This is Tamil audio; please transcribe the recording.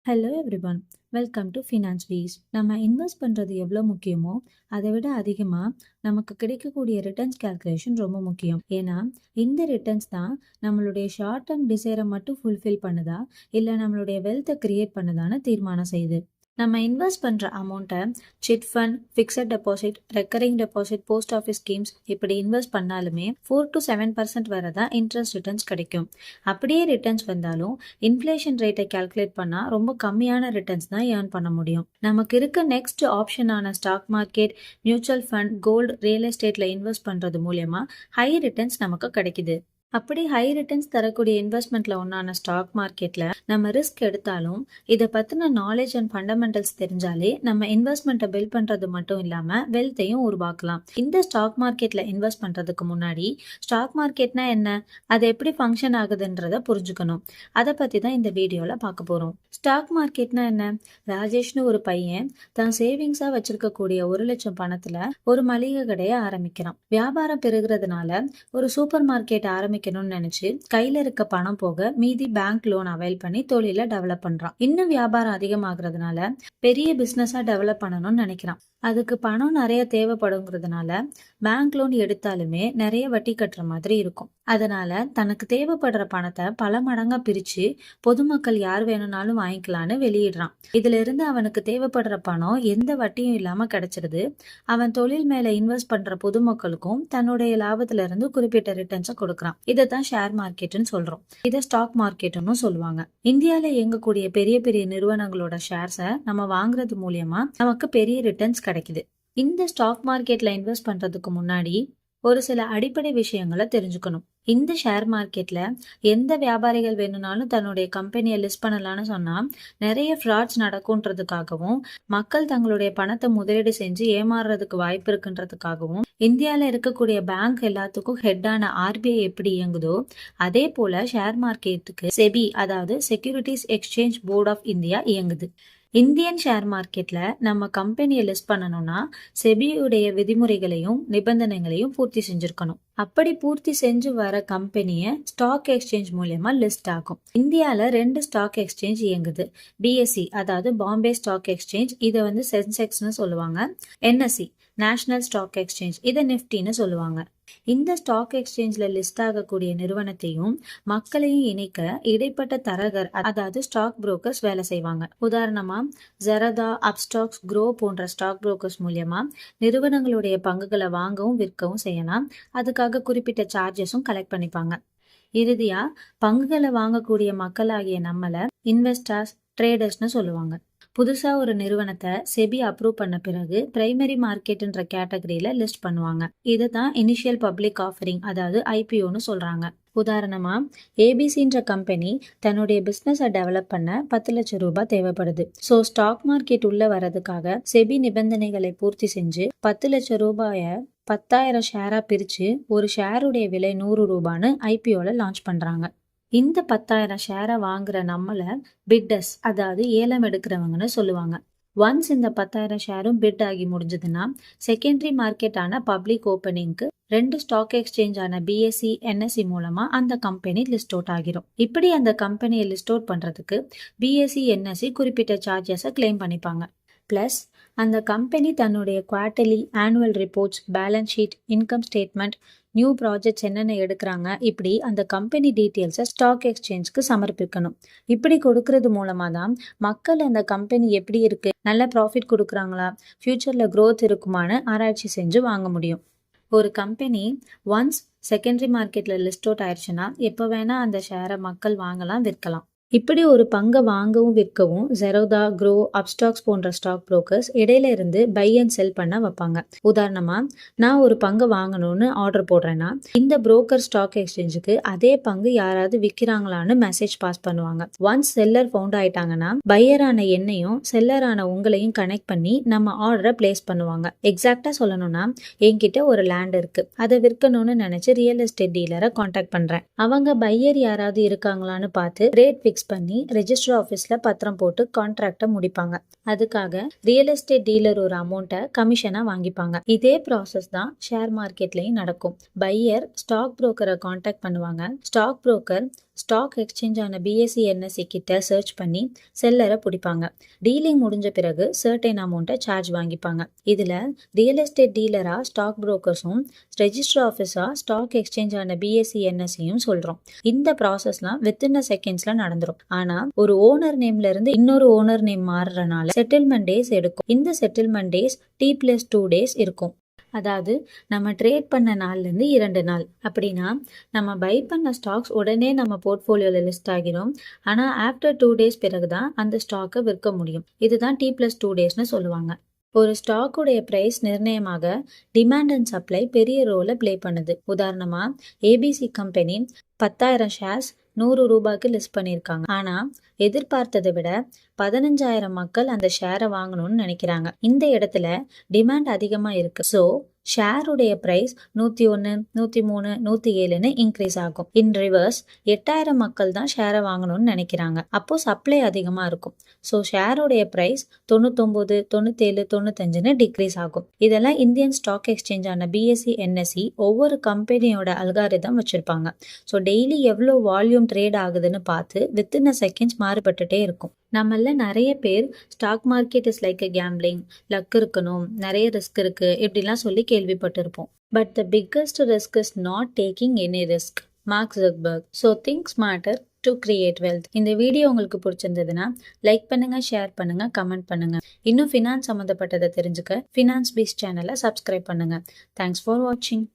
Hello everyone, welcome to finance views. நம்ம இன்வெஸ்ட் பண்ணுறது எவ்வளோ முக்கியமோ அதை விட அதிகமாக நமக்கு கிடைக்கக்கூடிய ரிட்டர்ன்ஸ் கேல்குலேஷன் ரொம்ப முக்கியம். ஏன்னா இந்த ரிட்டர்ன்ஸ் தான் நம்மளுடைய ஷார்ட் டேர்ம் டிசைரை மட்டும் ஃபுல்ஃபில் பண்ணுதா இல்லை நம்மளுடைய வெல்த்தை கிரியேட் பண்ணுதான்னு தீர்மானம் செய்யுது. நம்ம இன்வெஸ்ட் பண்ணுற அமௌண்ட்டை chit fund, fixed deposit, recurring deposit, post office schemes இப்படி இன்வெஸ்ட் பண்ணாலுமே 4 to 7% வரை தான் இன்ட்ரெஸ்ட் ரிட்டர்ன்ஸ் கிடைக்கும். அப்படியே ரிட்டர்ன்ஸ் வந்தாலும் இன்ஃப்ளேஷன் ரேட்டை கால்குலேட் பண்ணால் ரொம்ப கம்மியான ரிட்டர்ன்ஸ் தான் ஏர்ன் பண்ண முடியும். நமக்கு இருக்க நெக்ஸ்ட் ஆப்ஷனான stock market, mutual fund, gold, real எஸ்டேட்டில் இன்வெஸ்ட் பண்ணுறது மூலயமா ஹை ரிட்டர்ன்ஸ் நமக்கு கிடைக்குது. அப்படி ஹை ரிட்டர்ன்ஸ் தரக்கூடிய இன்வெஸ்ட்மெண்ட்ல ஒன்றான ஸ்டாக் மார்க்கெட்ல நம்ம ரிஸ்க் எடுத்தாலும் இதை பத்தின நாலேஜ் அண்ட் ஃபண்டமெண்டல்ஸ் தெரிஞ்சாலே நம்ம இன்வெஸ்ட்மெண்ட்டை பில்ட் பண்றது மட்டும் இல்லாம வெல்த்தையும் உருவாக்கலாம். இந்த ஸ்டாக் மார்க்கெட்ல இன்வெஸ்ட் பண்றதுக்கு முன்னாடி ஸ்டாக் மார்க்கெட்னா என்ன, அது எப்படி ஃபங்க்ஷன் ஆகுதுன்றத புரிஞ்சுக்கணும். அதை பத்தி தான் இந்த வீடியோல பார்க்க போறோம். ஸ்டாக் மார்க்கெட்னா என்ன? ராஜேஷ்னு ஒரு பையன் தான் சேவிங்ஸா வச்சிருக்கக்கூடிய 1,00,000 பணத்துல ஒரு மளிகை கடையை ஆரம்பிக்கிறான். வியாபாரம் பெருகிறதுனால ஒரு சூப்பர் மார்க்கெட் ஆரம்பிக்கணும்னு நினைச்சு கையில இருக்க பணம் போக மீதி பேங்க் லோன் அவைல் பண்ணி தொழில டெவலப் பண்றான். இன்னும் வியாபாரம் அதிகமாகறதுனால பெரிய பிசினஸா டெவலப் பண்ணணும்னு நினைக்கிறான். அதுக்கு பணம் நிறைய தேவைப்படுங்கிறதுனால பேங்க் லோன் எடுத்தாலுமே நிறைய வட்டி கட்டுற மாதிரி இருக்கும். அதனால தனக்கு தேவைப்படுற பணத்தை பல மடங்கா பிரிச்சு பொதுமக்கள் யார் வேணும்னாலும் வாங்கிக்கலான்னு வெளியிடுறான். இதுல இருந்து அவனுக்கு தேவைப்படுற பணம் எந்த வட்டியும் இல்லாம கிடைச்சிருது. அவன் தொழில் மேல இன்வெஸ்ட் பண்ற பொதுமக்களுக்கும் தன்னுடைய லாபத்துல இருந்து குறிப்பிட்ட ரிட்டர்ன்ஸை கொடுக்கறான். இதைத்தான் ஷேர் மார்க்கெட்னு சொல்றோம். இதை ஸ்டாக் மார்க்கெட்னு சொல்லுவாங்க. இந்தியால இயங்கக்கூடிய பெரிய பெரிய நிறுவனங்களோட ஷேர்ஸை நம்ம வாங்குறது மூலியமா நமக்கு பெரிய ரிட்டர்ன்ஸ் கிடைக்குது. இந்த ஸ்டாக் மார்க்கெட்ல இன்வெஸ்ட் பண்றதுக்கு முன்னாடி ஒரு சில அடிப்படை விஷயங்களை தெரிஞ்சுக்கணும். இந்த ஷேர் மார்க்கெட்ல எந்த வியாபாரிகள் வேணும்னாலும் தன்னுடைய கம்பெனியை லிஸ்ட் பண்ணலாம்னு சொன்னா நிறைய ஃப்ராட்ஸ் நடக்கும்ன்றதுக்காகவும் மக்கள் தங்களுடைய பணத்தை முதலீடு செஞ்சு ஏமாறுறதுக்கு வாய்ப்பு இருக்குன்றதுக்காகவும் இந்தியால இருக்கக்கூடிய பேங்க் எல்லாத்துக்கும் ஹெட்டான RBI எப்படி இயங்குதோ அதே போல ஷேர் மார்க்கெட்டுக்கு செபி, அதாவது securities exchange board of India இயங்குது. இந்தியன் ஷேர் மார்க்கெட்ல நம்ம கம்பெனியை லிஸ்ட் பண்ணணும்னா செபியுடைய விதிமுறைகளையும் நிபந்தனைகளையும் பூர்த்தி செஞ்சிருக்கணும். அப்படி பூர்த்தி செஞ்சு வர கம்பெனியை ஸ்டாக் எக்ஸ்சேஞ்ச் மூலமா லிஸ்ட் ஆகும். இந்தியால 2 ஸ்டாக் எக்ஸ்சேஞ்ச் இயங்குது. BSE, அதாவது பாம்பே ஸ்டாக் எக்ஸ்சேஞ்ச், இதை சென்செக்ஸ்னு சொல்லுவாங்க. NSE, நேஷனல் ஸ்டாக் எக்ஸ்சேஞ்ச், இதை நிஃப்டின்னு சொல்லுவாங்க. இந்த ஸ்டாக் எக்ஸ்சேஞ்ச்ல லிஸ்ட் ஆகக்கூடிய நிறுவனத்தையும் மக்களையும் இணைக்க இடைப்பட்ட தரகர், அதாவது ஸ்டாக் புரோக்கர்ஸ் வேலை செய்வாங்க. உதாரணமா ஜெரதா, அப்ஸ்டாக்ஸ், க்ரோ போன்ற ஸ்டாக் புரோக்கர்ஸ் மூலியமா நிறுவனங்களுடைய பங்குகளை வாங்கவும் விற்கவும் செய்யலாம். அதுக்காக குறிப்பிட்ட சார்ஜஸும் கலெக்ட் பண்ணிப்பாங்க. இறுதியா பங்குகளை வாங்கக்கூடிய மக்களாகிய நம்மள இன்வெஸ்டர்ஸ், ட்ரேடர்ஸ்னு சொல்லுவாங்க. புதுசா ஒரு நிறுவனத்தை செபி அப்ரூவ் பண்ண பிறகு பிரைமரி மார்க்கெட்ன்ற கேட்டகரியில லிஸ்ட் பண்ணுவாங்க. இதை தான் இனிஷியல் பப்ளிக் ஆஃபரிங், அதாவது IPOன்னு சொல்றாங்க. உதாரணமா ABCன்ற கம்பெனி தன்னுடைய பிசினஸை டெவலப் பண்ண 10 லட்சம் ரூபாய் தேவைப்படுது. ஸோ ஸ்டாக் மார்க்கெட் உள்ள வரதுக்காக செபி நிபந்தனைகளை பூர்த்தி செஞ்சு 10 லட்சம் ரூபாய 10,000 ஷேரா பிரிச்சு ஒரு ஷேருடைய விலை 100 ரூபான்னு IPOல லான்ச் பண்றாங்க. இந்த 10,000 ஷேரை வாங்குற நம்மள பிட்டர்ஸ், அதாவது ஏலம் எடுக்கிறவங்கன்னு சொல்லுவாங்க. ஒன்ஸ் இந்த 10,000 ஷேரும் பிட் ஆகி முடிஞ்சதுன்னா செகண்டரி மார்க்கெட்டான பப்ளிக் ஓப்பனிங்க்கு 2 ஸ்டாக் எக்ஸ்சேஞ்ச் ஆன BSE, NSE மூலமா அந்த கம்பெனி லிஸ்ட் அவுட் ஆகிரும். இப்படி அந்த கம்பெனியை லிஸ்ட் அவுட் பண்றதுக்கு BSE, NSE குறிப்பிட்ட சார்ஜஸை கிளைம் பண்ணிப்பாங்க. பிளஸ் அந்த கம்பெனி தன்னுடைய quarterly, annual reports, balance sheet, income statement, new projects என்னென்ன எடுக்கிறாங்க, இப்படி அந்த கம்பெனி டீட்டெயில்ஸை ஸ்டாக் எக்ஸ்சேஞ்சுக்கு சமர்ப்பிக்கணும். இப்படி கொடுக்கறது மூலமா தான் மக்கள் அந்த கம்பெனி எப்படி இருக்கு, நல்ல ப்ராஃபிட் கொடுக்குறாங்களா, ஃபியூச்சர்ல க்ரோத் இருக்குமான்னு ஆராய்ச்சி செஞ்சு வாங்க முடியும். ஒரு கம்பெனி ஒன்ஸ் செகண்டரி மார்க்கெட்ல லிஸ்ட் அவுட் ஆயிடுச்சுன்னா எப்போ வேணா அந்த ஷேரை மக்கள் வாங்கலாம், விற்கலாம். இப்படி ஒரு பங்கை வாங்கவும் விற்கவும் ஜெரோதா, க்ரோ, அப்ஸ்டாக்ஸ் போன்ற ஸ்டாக் புரோக்கர்ஸ் இடையில இருந்து பை அண்ட் செல் பண்ண வைப்பாங்க. உதாரணமா நான் ஒரு பங்கு வாங்கணும்னு ஆர்டர் போடுறேன்னா இந்த புரோக்கர் ஸ்டாக் எக்ஸ்சேஞ்சுக்கு அதே பங்கு யாராவது விற்கிறாங்களான்னு மெசேஜ் பாஸ் பண்ணுவாங்க. ஒன்ஸ் செல்லர் ஃபவுண்ட் ஆயிட்டாங்கன்னா பையரான என்னையும் செல்லரான உங்களையும் கனெக்ட் பண்ணி நம்ம ஆர்டரை பிளேஸ் பண்ணுவாங்க. எக்ஸாக்டா சொல்லணும்னா என்கிட்ட ஒரு லேண்ட் இருக்கு, அதை விற்கணும்னு நினைச்சு ரியல் எஸ்டேட் டீலரை கான்டாக்ட் பண்றேன். அவங்க பையர் யாராவது இருக்காங்களான்னு பார்த்து ரேட் ஃபிக்ஸ் பண்ணி ரெஜிஸ்டர் ஆஃபீஸ்ல பத்திரம் போட்டு கான்ட்ராக்டை முடிப்பாங்க. அதுக்காக ரியல் எஸ்டேட் டீலர் ஒரு அமௌண்ட்டை கமிஷனா வாங்கிப்பாங்க. இதே ப்ராசஸ் தான் ஷேர் மார்க்கெட்லயும் நடக்கும். பையர் ஸ்டாக் புரோக்கரை கான்டாக்ட் பண்ணுவாங்க. ஸ்டாக் புரோக்கர் ஸ்டாக் எக்ஸ்சேஞ்ச் ஆன பிஎஸ்சி என்எஸ்சி கிட்ட சர்ச் பண்ணி செல்லரை பிடிப்பாங்க. டீலிங் முடிஞ்ச பிறகு சர்டைன் அமௌண்ட்டை சார்ஜ் வாங்கிப்பாங்க. இதுல ரியல் எஸ்டேட் டீலரா ஸ்டாக் புரோக்கர்ஸும் ரெஜிஸ்டர் ஆஃபீஸா ஸ்டாக் எக்ஸ்சேஞ்ச் ஆன பிஎஸ்சி என்எஸ்சியும் சொல்றோம். இந்த ப்ராசஸ்லாம் வித்தின் செகண்ட்ஸ்ல நடந்துரும். ஆனா ஒரு ஓனர் நேம்ல இருந்து இன்னொரு ஓனர் நேம் மாறுறதுனால செட்டில்மெண்ட் டேஸ் எடுக்கும். இந்த செட்டில்மெண்ட் டேஸ் T+2 டேஸ் இருக்கும். அதாவது நம்ம ட்ரேட் பண்ண நாள்லேருந்து 2 நாள். அப்படின்னா நம்ம பை பண்ண ஸ்டாக்ஸ் உடனே நம்ம போர்ட்ஃபோலியோவில் லிஸ்ட் ஆகிரும். ஆனால் ஆஃப்டர் 2 டேஸ் பிறகு தான் அந்த ஸ்டாக்கை விற்க முடியும். இதுதான் T+2 டேஸ்னு சொல்லுவாங்க. ஒரு ஸ்டாக்குடைய பிரைஸ் நிர்ணயமாக டிமாண்ட் அண்ட் சப்ளை பெரிய ரோலை ப்ளே பண்ணுது. உதாரணமா ஏபிசி கம்பெனி 10,000 ஷேர்ஸ் 100 ரூபாய்க்கு லிஸ்ட் பண்ணியிருக்காங்க. ஆனால் எதிர்பார்த்ததை விட 15,000 மக்கள் அந்த ஷேரை வாங்கணும்னு நினைக்கிறாங்க. இந்த இடத்துல டிமாண்ட் அதிகமாக இருக்கு. ஸோ ஷேருடைய பிரைஸ் 101, 103, 107ன்னு இன்க்ரீஸ் ஆகும். இன் ரிவர்ஸ் 8,000 மக்கள் தான் ஷேரை வாங்கணும்னு நினைக்கிறாங்க. அப்போ சப்ளை அதிகமாக இருக்கும். ஸோ ஷேருடைய பிரைஸ் 99, 97, 95ன்னு டிக்ரீஸ் ஆகும். இதெல்லாம் இந்தியன் ஸ்டாக் எக்ஸ்சேஞ்ச் ஆன பிஎஸ்சி என்எஸ்சி ஒவ்வொரு கம்பெனியோட அல்காரிதம் வச்சிருப்பாங்க. ஸோ டெய்லி எவ்வளோ வால்யூம் ட்ரேட் ஆகுதுன்னு பார்த்து வித்தின் செகண்ட்ஸ் மாறுபட்டுட்டே இருக்கும். நம்மள நிறைய பேர் stock market is like a gambling, luck இருக்கணும், நிறைய ரிஸ்க் இருக்கு இப்படிலாம் சொல்லி கேள்விப்பட்டிருப்போம். But the biggest risk is not taking any risk. Mark Zuckerberg. So think smarter to create wealth. இந்த வீடியோ உங்களுக்கு பிடிச்சிருந்ததுன்னா லைக் பண்ணுங்க, ஷேர் பண்ணுங்க, கமெண்ட் பண்ணுங்க. இன்னும் ஃபினான்ஸ் சம்மந்தப்பட்டதை தெரிஞ்சுக்க ஃபினான்ஸ் பீஸ் சேனலை சப்ஸ்கிரைப் பண்ணுங்க. தேங்க்ஸ் ஃபார் வாட்சிங்.